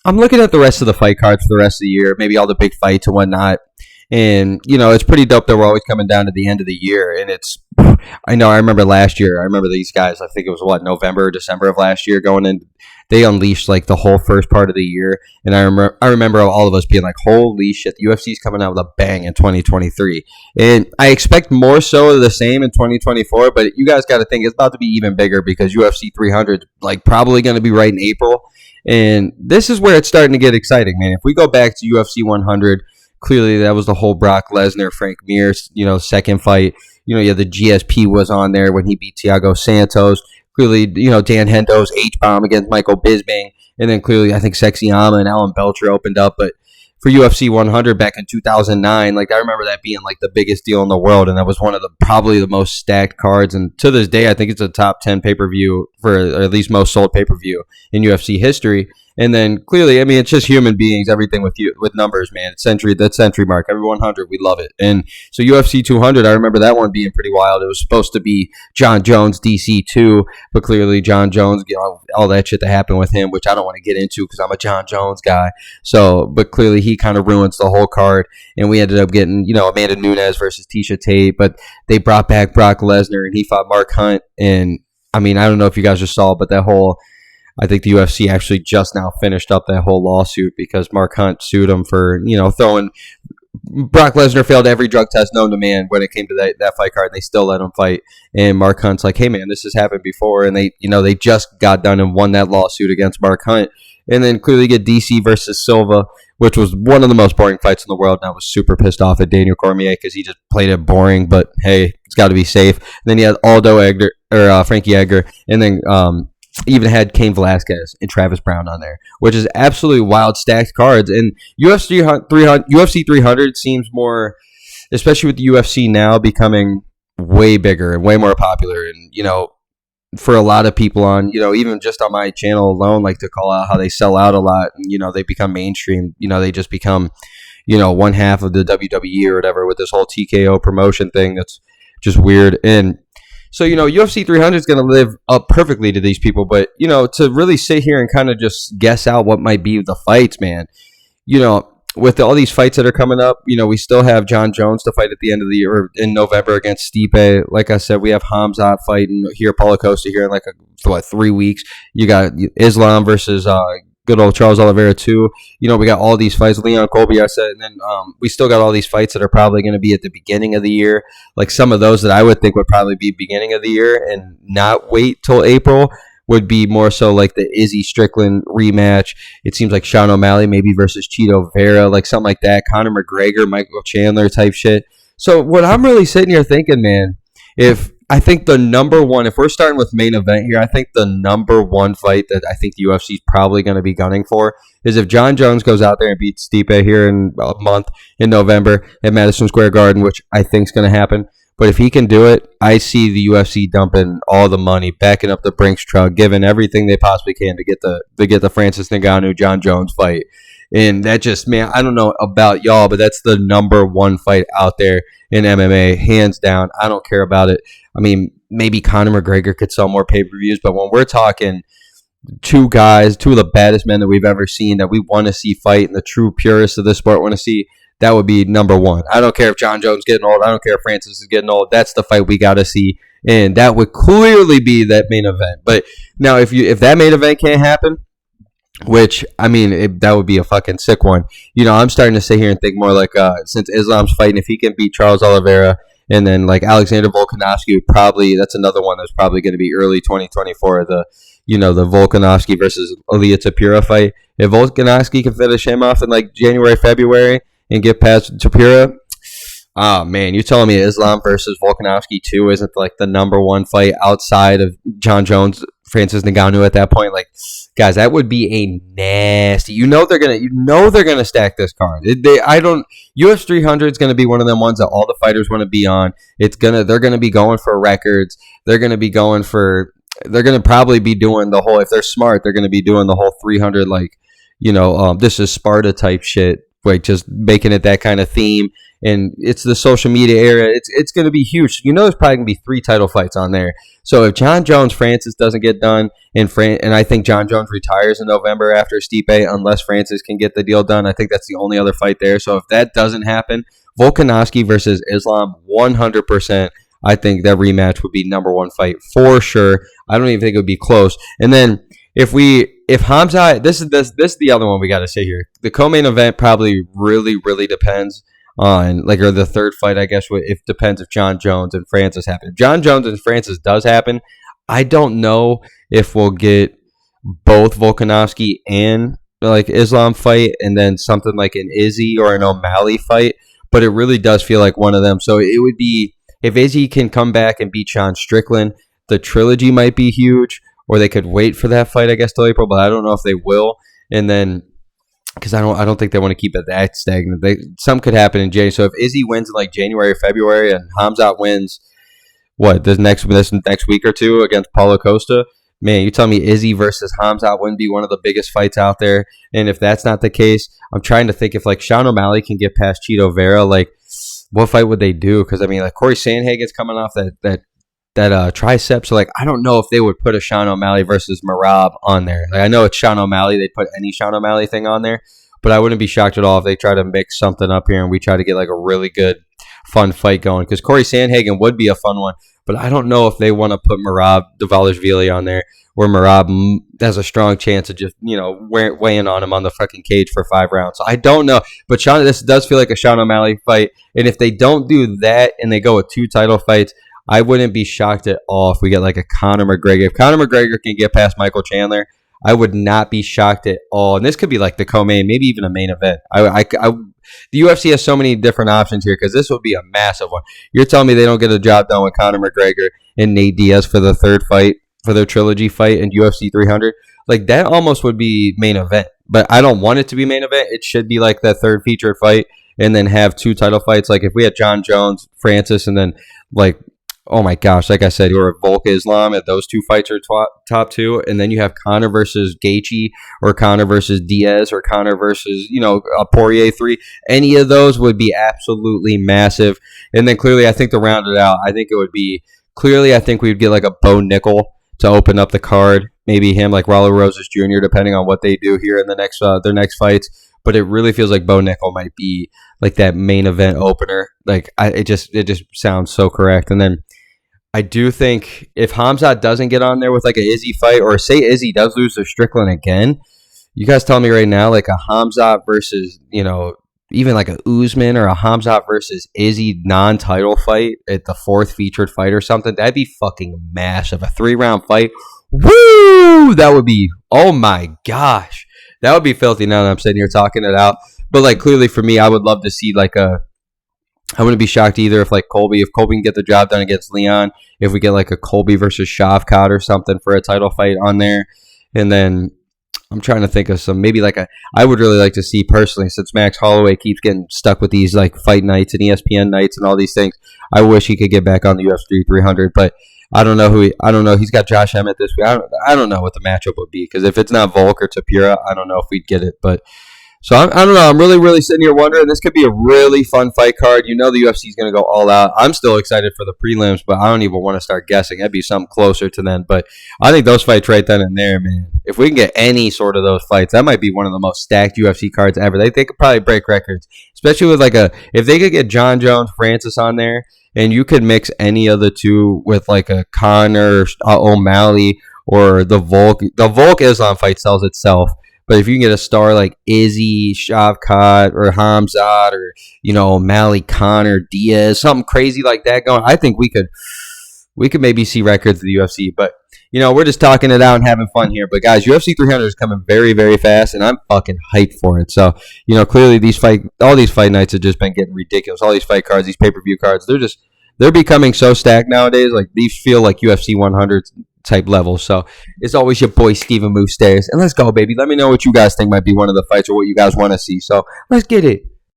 I'm looking at the rest of the fight cards for the rest of the year, maybe all the big fights and whatnot. And, it's pretty dope that we're always coming down to the end of the year. And I know I remember last year, I remember these guys, I think it was November or December of last year going in. They unleashed like the whole first part of the year. And I remember all of us being like, holy shit, the UFC is coming out with a bang in 2023. And I expect more so of the same in 2024. But you guys got to think it's about to be even bigger because UFC 300 is like probably going to be right in April. And this is where it's starting to get exciting, man. If we go back to UFC 100, clearly that was the whole Brock Lesnar, Frank Mir, second fight. Yeah, the GSP was on there when he beat Thiago Santos. Clearly, Dan Hendo's H-bomb against Michael Bisping. And then clearly, I think Sexy Ama and Alan Belcher opened up. But for UFC 100 back in 2009, like I remember that being like the biggest deal in the world. And that was one of probably the most stacked cards. And to this day, I think it's a top 10 pay-per-view or at least most sold pay-per-view in UFC history. And then clearly, I mean, it's just human beings, everything with numbers, man. It's that century mark, every 100, we love it. And so UFC 200, I remember that one being pretty wild. It was supposed to be John Jones, DC 2, but clearly John Jones, all that shit that happened with him, which I don't want to get into because I'm a John Jones guy. So, but clearly he kind of ruins the whole card. And we ended up getting, Amanda Nunes versus Tisha Tate, but they brought back Brock Lesnar and he fought Mark Hunt. And I mean, I don't know if you guys just saw, but I think the UFC actually just now finished up that whole lawsuit because Mark Hunt sued him for, throwing. Brock Lesnar failed every drug test known to man when it came to that fight card. And they still let him fight. And Mark Hunt's like, hey, man, this has happened before. And they just got done and won that lawsuit against Mark Hunt. And then clearly get DC versus Silva, which was one of the most boring fights in the world. And I was super pissed off at Daniel Cormier because he just played it boring. But, hey, it's got to be safe. And then you had Frankie Edgar. And then even had Cain Velasquez and Travis Brown on there, which is absolutely wild stacked cards. And UFC 300 seems more, especially with the UFC now becoming way bigger and way more popular. And, for a lot of people on, even just on my channel alone, like to call out how they sell out a lot and, they become mainstream. They just become, one half of the WWE or whatever with this whole TKO promotion thing. That's just weird. And so, UFC 300 is going to live up perfectly to these people. But, to really sit here and kind of just guess out what might be the fights, man, with all these fights that are coming up, we still have John Jones to fight at the end of the year in November against Stipe. Like I said, we have Khamzat fighting here, Paulo Costa here in 3 weeks. You got Islam versus good old Charles Oliveira too. We got all these fights. Leon Colby, I said, and then we still got all these fights that are probably going to be at the beginning of the year. Like some of those that I would think would probably be beginning of the year and not wait till April would be more so like the Izzy Strickland rematch. It seems like Sean O'Malley maybe versus Cheeto Vera, like something like that. Conor McGregor, Michael Chandler type shit. So what I'm really sitting here thinking, man, I think the number one, if we're starting with main event here, I think the number one fight that I think the UFC is probably going to be gunning for is if John Jones goes out there and beats Stipe here in a month in November at Madison Square Garden, which I think is going to happen. But if he can do it, I see the UFC dumping all the money, backing up the Brinks truck, giving everything they possibly can to get the Francis Ngannou John Jones fight. And that just, man, I don't know about y'all, but that's the number one fight out there in MMA, hands down. I don't care about it. I mean, maybe Conor McGregor could sell more pay-per-views, but when we're talking two of the baddest men that we've ever seen that we want to see fight and the true purists of the sport want to see, that would be number one. I don't care if John Jones is getting old. I don't care if Francis is getting old. That's the fight we got to see, and that would clearly be that main event. But now if that main event can't happen, which, I mean, that would be a fucking sick one. I'm starting to sit here and think more like since Islam's fighting, if he can beat Charles Oliveira, and then like Alexander Volkanovski, that's another one that's probably going to be early 2024. The Volkanovski versus Ilia Tapira fight. If Volkanovski can finish him off in like January, February and get past Tapira, oh man, you're telling me Islam versus Volkanovski 2 isn't like the number one fight outside of John Jones, Francis Ngannou at that point? Like, guys, that would be a nasty. They're gonna stack this card. UFC 300 is gonna be one of them ones that all the fighters want to be on. They're gonna be going for records. They're gonna probably be doing the whole. If they're smart, they're gonna be doing the whole 300 this is Sparta type shit. Like just making it that kind of theme. And it's the social media era. It's going to be huge. There's probably going to be 3 title fights on there. So if John Jones Francis doesn't get done, and I think John Jones retires in November after Stipe, unless Francis can get the deal done, I think that's the only other fight there. So if that doesn't happen, Volkanovski versus Islam, 100%. I think that rematch would be number one fight for sure. I don't even think it would be close. And then if Khamzat, this is the other one we got to say here. The co-main event probably really depends on, like, or the third fight, I guess, if depends if John Jones and Francis happen. If John Jones and Francis does happen, I don't know if we'll get both Volkanovski and like Islam fight, and then something like an Izzy or an O'Malley fight. But it really does feel like one of them. So it would be, if Izzy can come back and beat Sean Strickland, the trilogy might be huge. Or they could wait for that fight, I guess, till April, but I don't know if they will. And then, because I don't think they want to keep it that stagnant. Some could happen in January. So if Izzy wins in like January or February, and Khamzat wins this next week or two against Paulo Costa, man, you tell me Izzy versus Khamzat wouldn't be one of the biggest fights out there. And if that's not the case, I'm trying to think if like Sean O'Malley can get past Cheeto Vera, like what fight would they do? Because I mean, like Corey Sandhagen's coming off that tricep, so like I don't know if they would put a Sean O'Malley versus Merab on there. Like I know it's Sean O'Malley, they'd put any Sean O'Malley thing on there, but I wouldn't be shocked at all if they try to mix something up here and we try to get like a really good fun fight going, because Corey Sandhagen would be a fun one, but I don't know if they want to put Merab Dvalishvili on there, where Merab has a strong chance of just, weighing on him on the fucking cage for 5 rounds. So I don't know, but this does feel like a Sean O'Malley fight, and if they don't do that and they go with 2 title fights, I wouldn't be shocked at all if we get like a Conor McGregor. If Conor McGregor can get past Michael Chandler, I would not be shocked at all. And this could be like the co-main, maybe even a main event. The UFC has so many different options here, because this would be a massive one. You're telling me they don't get a job done with Conor McGregor and Nate Diaz for the third fight, for their trilogy fight in UFC 300? Like that almost would be main event. But I don't want it to be main event. It should be like that third featured fight and then have 2 title fights. Like if we had John Jones, Francis, and then like, oh my gosh, like I said, you're Volk Islam, and those 2 fights are top 2, and then you have Conor versus Gaethje, or Conor versus Diaz, or Conor versus, a Poirier 3. Any of those would be absolutely massive. And then clearly, I think to round it out, I think we'd get like a Bo Nickal to open up the card. Maybe him, like Rollo Rosas Jr., depending on what they do here in their next fights. But it really feels like Bo Nickal might be like that main event opener. Like it just sounds so correct. And then I do think if Khamzat doesn't get on there with like a Izzy fight, or say Izzy does lose to Strickland again, you guys tell me right now, like a Khamzat versus, even like a Usman, or a Khamzat versus Izzy non-title fight at the 4th featured fight or something, that'd be fucking massive. A 3-round fight. Woo! That would be, oh my gosh. That would be filthy now that I'm sitting here talking it out. But like clearly for me, I would love to see I wouldn't be shocked either if Colby can get the job done against Leon, if we get like a Colby versus Shavkat or something for a title fight on there. And then I'm trying to think of some, maybe I would really like to see personally, since Max Holloway keeps getting stuck with these like fight nights and ESPN nights and all these things, I wish he could get back on the UFC 300, but I don't know. He's got Josh Emmett this week. I don't know what the matchup would be, because if it's not Volk or Tapira, I don't know if we'd get it. But so I don't know. I'm really sitting here wondering. This could be a really fun fight card. The UFC is going to go all out. I'm still excited for the prelims, but I don't even want to start guessing. That'd be something closer to then. But I think those fights right then and there, man. If we can get any sort of those fights, that might be one of the most stacked UFC cards ever. They could probably break records, especially with if they could get John Jones, Francis on there, and you could mix any of the 2 with like a Conor O'Malley or the Volk. The Volk Islam fight sells itself. But if you can get a star like Izzy, Shavkat, or Khamzat, or O'Malley, Conor, Diaz, something crazy like that going, I think we could maybe see records of the UFC. But we're just talking it out and having fun here. But guys, UFC 300 is coming very, very fast, and I'm fucking hyped for it. So clearly all these fight nights have just been getting ridiculous. All these fight cards, these pay-per-view cards, they're becoming so stacked nowadays. Like these feel like UFC 100 type level. So it's always your boy Steven Moustaris, and let's go, baby. Let me know what you guys think might be one of the fights, or what you guys want to see. So let's get it.